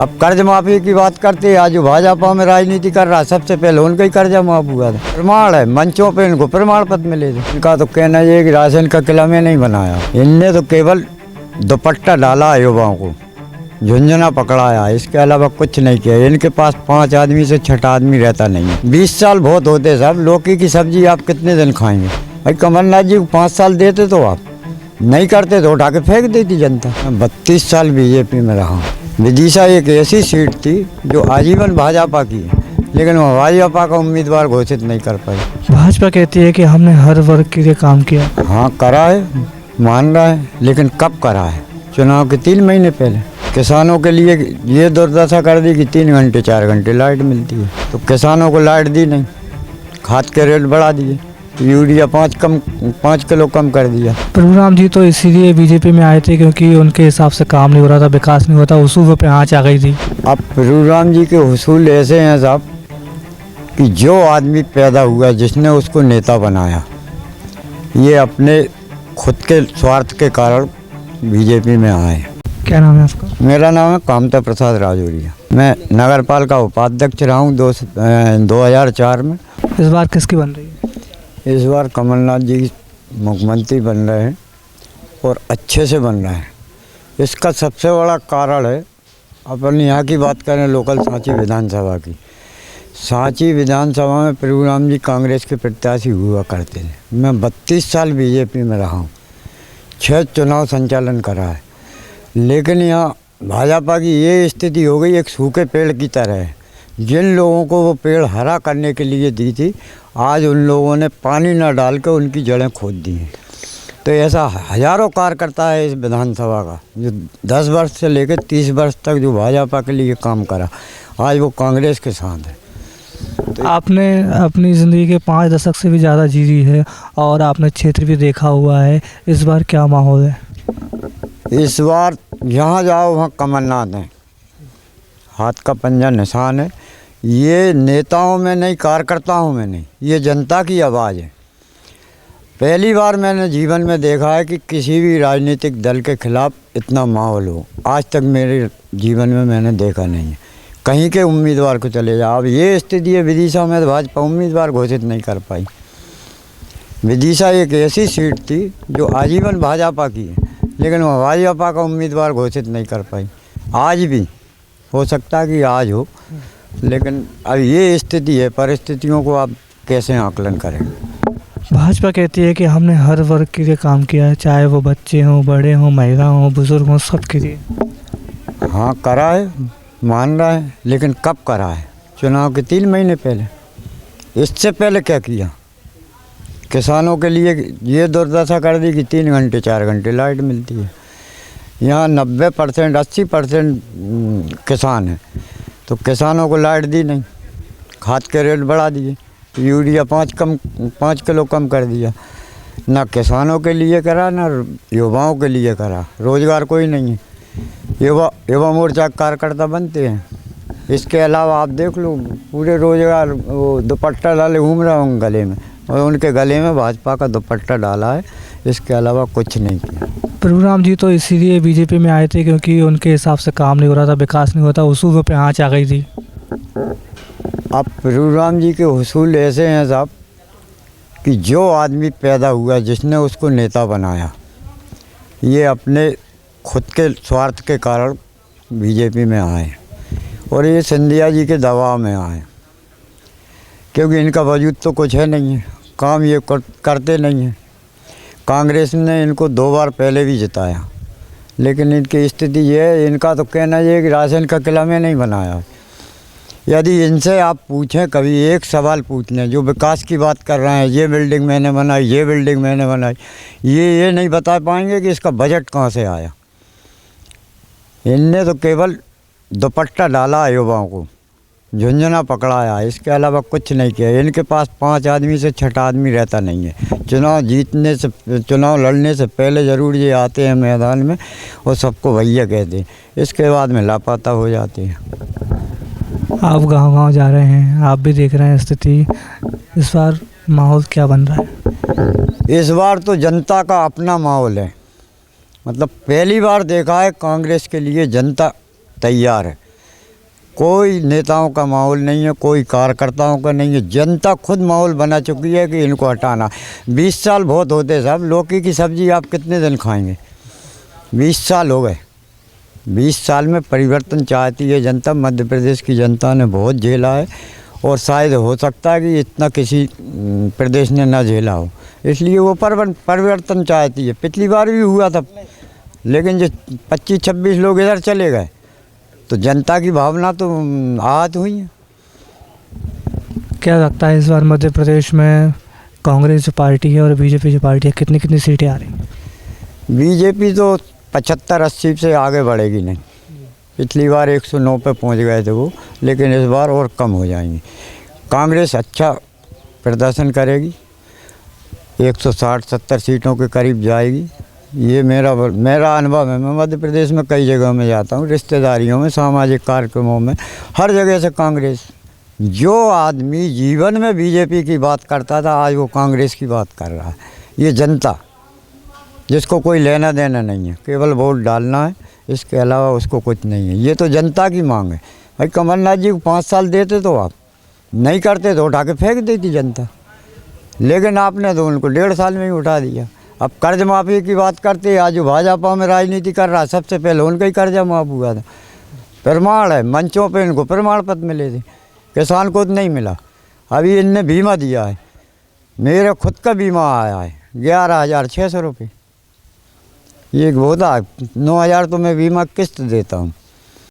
अब कर्ज माफी की बात करते हैं, आज जो भाजपा में राजनीति कर रहा है सबसे पहले उनका ही कर्जा माफ हुआ था। प्रमाण है, मंचों पे इनको प्रमाण पत्र मिले थे। इनका तो कहना है कि राशन का किला में नहीं बनाया, इनने तो केवल दुपट्टा डाला है युवाओं को, झुंझुना पकड़ाया, इसके अलावा कुछ नहीं किया। इनके पास 5 आदमी से 6 आदमी रहता नहीं है। 20 साल बहुत होते साहब, लौकी की सब्जी आप कितने दिन खाएंगे? भाई कमलनाथ जी को 5 साल देते तो आप नहीं करते तो उठा के फेंक देती जनता। 32 साल बीजेपी में रहा। विदिशा एक ऐसी सीट थी जो आजीवन भाजपा की है, लेकिन वो भाजपा का उम्मीदवार घोषित नहीं कर पाई। भाजपा कहती है कि हमने हर वर्ग के लिए काम किया। हाँ करा है, मान रहा है, लेकिन कब करा है? चुनाव के 3 महीने पहले। किसानों के लिए ये दुर्दशा कर दी कि 3 घंटे 4 घंटे लाइट मिलती है, तो किसानों को लाइट दी नहीं, खाद के रेट बढ़ा दिए, यूरिया 5 किलो कम कर दिया। प्रभुराम जी तो इसीलिए बीजेपी में आए थे क्योंकि उनके हिसाब से काम नहीं हो रहा था, विकास नहीं होता, उसूलों पे आँच आ गई थी। अब प्रभुराम जी के उसूल ऐसे हैं साहब कि जो आदमी पैदा हुआ जिसने उसको नेता बनाया, ये अपने खुद के स्वार्थ के कारण बीजेपी में आए। क्या नाम है आपका? मेरा नाम है कामता प्रसाद राजौरिया। मैं नगर पालिका उपाध्यक्ष रहा हूँ 2004 में। इस बार किसकी बन रही है? इस बार कमलनाथ जी मुख्यमंत्री बन रहे हैं और अच्छे से बन रहे हैं। इसका सबसे बड़ा कारण है, अपन यहाँ की बात करें लोकल सांची विधानसभा की। सांची विधानसभा में प्रभुराम जी कांग्रेस के प्रत्याशी हुआ करते थे। मैं 32 साल बीजेपी में रहा हूँ, 6 चुनाव संचालन करा है, लेकिन यहाँ भाजपा की ये स्थिति हो गई एक सूखे पेड़ की तरह है। जिन लोगों को वो पेड़ हरा करने के लिए दी थी, आज उन लोगों ने पानी न डाल के उनकी जड़ें खोद दी हैं। तो ऐसा हजारों कार्यकर्ता है इस विधानसभा का, जो 10 वर्ष से लेकर 30 वर्ष तक जो भाजपा के लिए काम करा, आज वो कांग्रेस के साथ है। तो आपने अपनी ज़िंदगी के 5 दशक से भी ज़्यादा जी है और आपने क्षेत्र भी देखा हुआ है, इस बार क्या माहौल है? इस बार जहाँ जाओ वहाँ कमलनाथ हैं, हाथ का पंजा निशान है। ये नेताओं में नहीं, कार्यकर्ताओं में नहीं, ये जनता की आवाज़ है। पहली बार मैंने जीवन में देखा है कि किसी भी राजनीतिक दल के खिलाफ इतना माहौल हो, आज तक मेरे जीवन में मैंने देखा नहीं है। कहीं के उम्मीदवार को चले जाओ, अब ये स्थिति है विदिशा में, भाजपा उम्मीदवार घोषित नहीं कर पाई। विदिशा एक ऐसी सीट थी जो आजीवन भाजपा की है, लेकिन वो भाजपा का उम्मीदवार घोषित नहीं कर पाई। आज भी हो सकता है कि आज हो, लेकिन अब ये स्थिति है, परिस्थितियों को आप कैसे आकलन करें? भाजपा कहती है कि हमने हर वर्ग के लिए काम किया है, चाहे वो बच्चे हों, बड़े हों, महिला हों, बुजुर्ग हों, सब के लिए। हाँ करा है, मान रहा है, लेकिन कब करा है? चुनाव के 3 महीने पहले। इससे पहले क्या किया? किसानों के लिए ये दुर्दशा कर दी कि 3 घंटे 4 घंटे लाइट मिलती है। यहाँ 90% 80% किसान हैं, तो किसानों को लाइट दी नहीं, खाद के रेट बढ़ा दिए, यूरिया 5 किलो कम कर दिया। ना किसानों के लिए करा, ना युवाओं के लिए करा। रोजगार कोई नहीं है, युवा मोर्चा कार्यकर्ता बनते हैं। इसके अलावा आप देख लो, पूरे रोजगार वो दुपट्टा डाले घूम रहा हूँ गले में, और उनके गले में भाजपा का दुपट्टा डाला है, इसके अलावा कुछ नहीं किया। प्रभुराम जी तो इसीलिए बीजेपी में आए थे क्योंकि उनके हिसाब से काम नहीं हो रहा था, विकास नहीं होता, उसूलों पे आँच आ गई थी। अब प्रभुराम जी के उसूल ऐसे हैं साहब कि जो आदमी पैदा हुआ जिसने उसको नेता बनाया, ये अपने खुद के स्वार्थ के कारण बीजेपी में आए, और ये सिंधिया जी के दबाव में आए, क्योंकि इनका वजूद तो कुछ है नहीं है, काम ये करते नहीं हैं। कांग्रेस ने इनको 2 बार पहले भी जिताया, लेकिन इनकी स्थिति ये है, इनका तो कहना ये है कि राशन का किला में नहीं बनाया। यदि इनसे आप पूछें, कभी एक सवाल पूछ लें, जो विकास की बात कर रहे हैं, ये बिल्डिंग मैंने बनाई, ये बिल्डिंग मैंने बनाई, ये नहीं बता पाएंगे कि इसका बजट कहाँ से आया। इनने तो केवल दुपट्टा डाला युवाओं को, झुंझुना पकड़ाया, इसके अलावा कुछ नहीं किया। इनके पास 5 आदमी से 6 आदमी रहता नहीं है। चुनाव लड़ने से पहले ज़रूर ये आते हैं मैदान में और सबको भैया कहते हैं, इसके बाद में लापता हो जाते हैं। आप गांव-गांव जा रहे हैं, आप भी देख रहे हैं स्थिति, इस बार माहौल क्या बन रहा है? इस बार तो जनता का अपना माहौल है, मतलब पहली बार देखा है कांग्रेस के लिए जनता तैयार है। कोई नेताओं का माहौल नहीं है, कोई कार्यकर्ताओं का नहीं है। जनता खुद माहौल बना चुकी है कि इनको हटाना। 20 साल बहुत होते साहब, लौकी की सब्जी आप कितने दिन खाएंगे? 20 साल हो गए। 20 साल में परिवर्तन चाहती है जनता। मध्य प्रदेश की जनता ने बहुत झेला है और शायद हो सकता है कि इतना किसी प्रदेश ने ना झेला हो, इसलिए वो परिवर्तन चाहती है। पिछली बार भी हुआ था, लेकिन जो 25-26 लोग इधर चले गए तो जनता की भावना तो आहत हुई है। क्या लगता है इस बार मध्य प्रदेश में कांग्रेस जो पार्टी है और बीजेपी जो पार्टी है कितनी कितनी सीटें आ रही हैं? बीजेपी तो 75-80 से आगे बढ़ेगी नहीं। पिछली बार 109 पे पहुंच गए थे वो, लेकिन इस बार और कम हो जाएंगी। कांग्रेस अच्छा प्रदर्शन करेगी, 160-70 सीटों के करीब जाएगी। ये मेरा अनुभव है। मैं मध्य प्रदेश में कई जगह में जाता हूँ, रिश्तेदारियों में, सामाजिक कार्यक्रमों में, हर जगह से कांग्रेस। जो आदमी जीवन में बीजेपी की बात करता था आज वो कांग्रेस की बात कर रहा है। ये जनता जिसको कोई लेना देना नहीं है, केवल वोट डालना है, इसके अलावा उसको कुछ नहीं है। ये तो जनता की मांग है। भाई कमलनाथ जी को 5 साल देते तो आप नहीं करते तो उठा के फेंक देती जनता, लेकिन आपने तो उनको 1.5 साल में ही उठा दिया। अब कर्ज माफ़ी की बात करते, आज जो भाजपा में राजनीति कर रहा है, सबसे पहले उनका ही कर्जा माफ़ हुआ था। प्रमाण है, मंचों पे इनको प्रमाण पत्र मिले थे, किसान को तो नहीं मिला। अभी इनने बीमा दिया है, मेरे खुद का बीमा आया है 11,600 रुपये। ये होता 9,000 तो मैं बीमा किस्त देता हूँ।